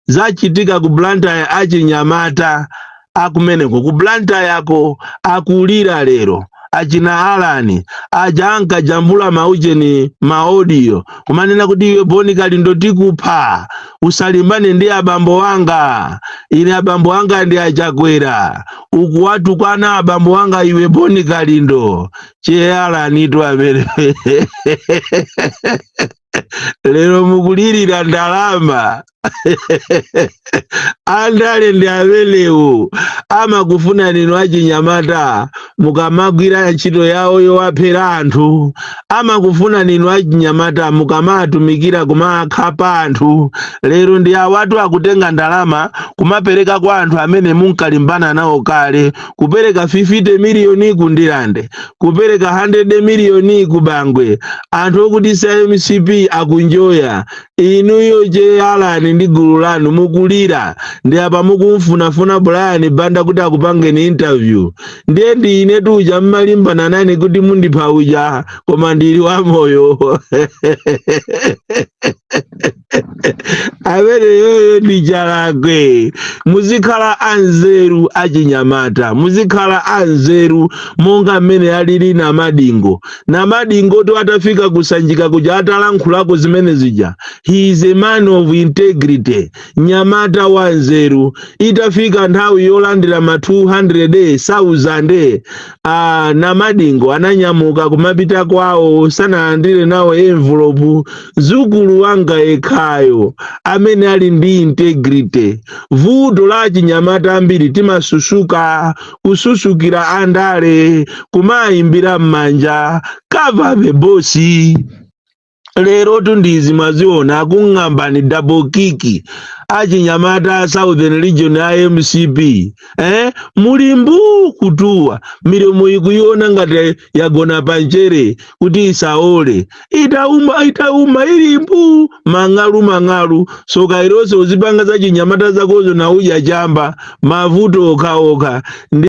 zachitika ku Blantyre achinyamata akumeneko ku Blantyre yako akulira lero achina Alani aja ankajambula maucheni maaudio kumanena kuti iwe Boni Kalindo tikupha usalimbane ndi abambo wanga, ine abambo wanga ndi achakwera uku watukwana abambo wanga iwe Boni Kalindo che Alani tu amene lero mukulirira ndalama andale ndi amelewo amakufuna nino achinyamata mukamagwira ntchito yawo yowaphera anthu, amakufuna nino achinyamata mukamatumikira kumakhapa anthu. Lero ndi awatu akutenga ndalama kumapereka kwa anthu amene munkalimbana nawo kale, kupereka 50 miliyoni ku Ndilande, kupereka 100 miliyoni ku Bangwe, anthu okuti MCP akunjoya. Inuyo che Alani ndi gulu lanu mukulira ndi apa mukumfunafuna Brian Banda kuti akupangeni interview. Ndiye ndi ine tuja mmalimbana nane kuti mundipha uja koma ndili wa moyo. Amene yoyo ndi chalakwe. Muzikhala anzeru achinyamata, muzikhala anzeru monga mmene alili na Madingo. Na Madingo to atafika kusanjika kuja atalankhulako zimene zija. He is a man of integrity. Nyamata wanzeru. Itafika nthawi yolandira ma 200,000 na Madingo ananyamuka kumapita kwawo sanalandire nawo envelope. Zukulu wanga ekhayo amene ali ndi integrity. Vuto la chinyamata ambiri timasusuka kususukira andale kumayimbira mmanja cover the bossy. Lero tundizi maziona akung'ambani double kiki achinyamata Southern Region ya MCP. Mulimbu kutuwa milomo ikuiona ngati yagona panchere kuti isaole. Itauma ilimbu mang'alu soka ilose uzipanga za chinyamata zakozo na uja chamba mavuto okaoka.